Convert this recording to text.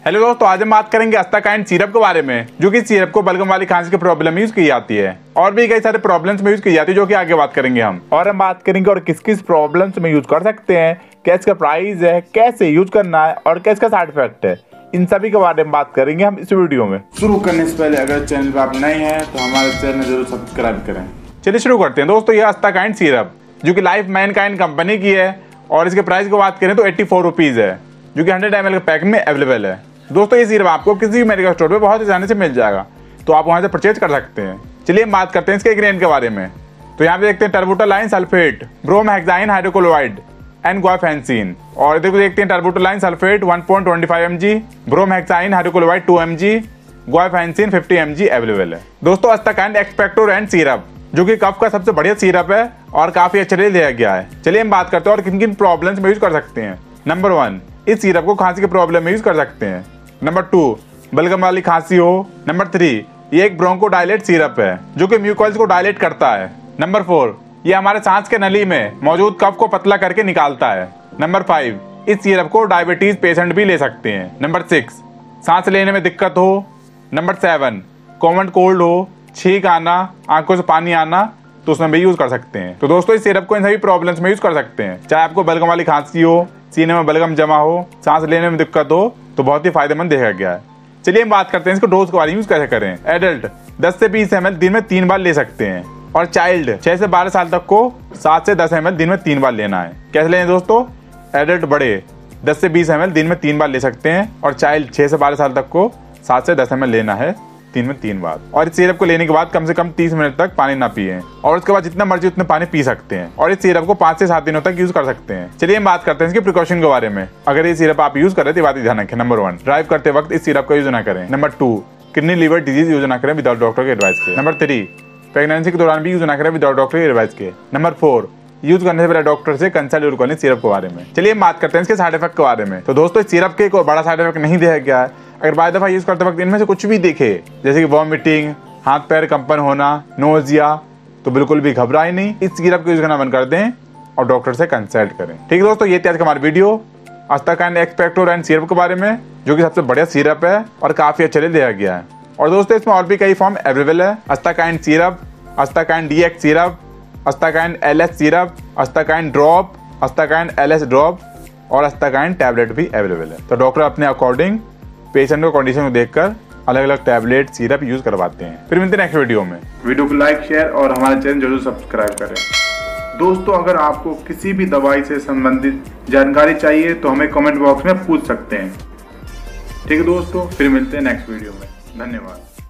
Hello दोस्तों, आज हम बात करेंगे अस्ताकाइंड सिरप के बारे में, जो कि सिरप को बलगम वाली खांसी के प्रॉब्लम में यूज की जाती है और भी कई सारे प्रॉब्लम्स में यूज की जाती है, जो कि आगे बात करेंगे हम। और हम बात करेंगे और किस किस प्रॉब्लम्स में यूज कर सकते हैं, क्या इसका प्राइस है, कैसे यूज करना है और क्या इसका साइड इफेक्ट है, इन सभी के बारे में बात करेंगे हम इस वीडियो में। शुरू करने से पहले अगर चैनल पर आप नए हैं तो हमारे चैनल जरूर सब्सक्राइब करें। चलिए शुरू करते हैं दोस्तों। यह अस्ताकाइंड सिरप जो कि लाइफ मैनकाइंड कंपनी की है और इसके प्राइस की बात करें तो 84 रुपीज है, जो कि 100 ml के पैक में अवेलेबल है। दोस्तों ये सिरप आपको किसी भी मेडिकल स्टोर पे बहुत आसानी से मिल जाएगा, तो आप वहां से परचेज कर सकते हैं। चलिए हम बात करते हैं इसके इंग्रेडिएंट के बारे में। तो यहाँ पे देखते हैं terbutaline sulphate, bromhexine hydrochloride and guaifenesin. और इधर को देखते हैं terbutaline sulphate 1.25 mg, bromhexine hydrochloride 2 mg, guaifenesin 50 mg available है। दोस्तों अस्ताकाइंड एक्सपेक्टोरेंट सिरप जो कि कफ का सबसे बढ़िया सिरप है और काफी अच्छे लिए दिया गया है। चलिए हम बात करते हैं और किन किन प्रॉब्लम्स में यूज कर सकते हैं। नंबर 1, इस सिरप को खांसी के प्रॉब्लम में यूज कर सकते हैं। नंबर 2, बलगम वाली खांसी हो। नंबर 3, ये एक ब्रोंकोडायलेट सिरप है जो कि म्यूकॉइल्स को डायलेट करता है। नंबर 4, ये हमारे सांस के नली में मौजूद कफ को पतला करके निकालता है। नंबर 5, इस सिरप को डायबिटीज पेशेंट भी ले सकते हैं। नंबर 6, सांस लेने में दिक्कत हो। नंबर 7, कॉमन कोल्ड हो, छींक आना, आंखों से पानी आना, तो उसमें भी यूज कर सकते हैं। तो दोस्तों इस सिरप को इन सभी प्रॉब्लम्स में यूज कर सकते हैं, चाहे आपको बलगम वाली खांसी हो, सीने में बलगम जमा हो, सांस लेने में दिक्कत हो, तो बहुत ही फायदेमंद देखा गया है। चलिए हम बात करते हैं इसको डोज के बारे में यूज कैसे करें। एडल्ट 10 से 20 ml दिन में 3 बार ले सकते हैं और चाइल्ड 6 से 12 साल तक को 7 से 10 ml दिन में 3 बार लेना है। कैसे लें दोस्तों? एडल्ट बड़े 10 से 20 ml दिन में 3 बार ले सकते हैं और चाइल्ड 6 से 12 साल तक को 7 से 10 ml लेना है दिन में 3 बार। और इस सिरप को लेने के बाद कम से कम 30 मिनट तक पानी ना पिए और उसके बाद जितना मर्जी उतना पानी पी सकते हैं और इस सिरप को 5 से 7 दिनों तक यूज कर सकते हैं। चलिए हम बात करते हैं इसके प्रिकॉशन के बारे में। अगर ये सिरप आप यूज कर रहे हैं तो बात ध्यान रखें। नंबर 1, ड्राइव करते वक्त इस सिरप का यूज ना करें। Number 2, kidney liver disease use ना करें विदाउट डॉक्टर के एडवाइस के। नंबर 3, प्रेगनेंसी के दौरान भी यूज ना करें विदाउट डॉक्टर के एडवाइस के। नंबर 4, यूज करने से पहले डॉक्टर से कंसल्ट जरूर करें सिरप के बारे में। चलिए हम बात करते हैं इसके साइड इफेक्ट के बारे में। तो दोस्तों इस सिरप के कोई बड़ा साइड इफेक्ट नहीं दिया गया है। अगर बाय दफा यूज करते वक्त इनमें से कुछ भी देखे, जैसे कि वॉमिटिंग, हाथ पैर कंपन होना, नोजिया, तो बिल्कुल भी घबराए नहीं, इस सिरप को यूज करना बंद कर दें और डॉक्टर से कंसल्ट करें। ठीक है दोस्तों, ये थी आज का हमारा वीडियो अस्ताकाइंड एक्सपेक्टोरेंट सिरप के बारे में, जो कि सबसे बढ़िया सिरप है और काफी अच्छे लिए दिया गया है। और दोस्तों इसमें और भी कई फॉर्म अवेलेबल है। Astakind syrup, Astakind DX syrup, Astakind LS syrup, Astakind drop, Astakind LS drop और अस्ताकाइंड टैबलेट भी अवेलेबल है। तो डॉक्टर अपने अकॉर्डिंग पेशेंट को कंडीशन को देखकर अलग अलग टैबलेट सिरप यूज करवाते हैं। फिर मिलते हैं नेक्स्ट वीडियो में। वीडियो को लाइक, शेयर और हमारे चैनल जरूर सब्सक्राइब करें। दोस्तों अगर आपको किसी भी दवाई से संबंधित जानकारी चाहिए तो हमें कमेंट बॉक्स में पूछ सकते हैं। ठीक है दोस्तों, फिर मिलते हैं नेक्स्ट वीडियो में। धन्यवाद।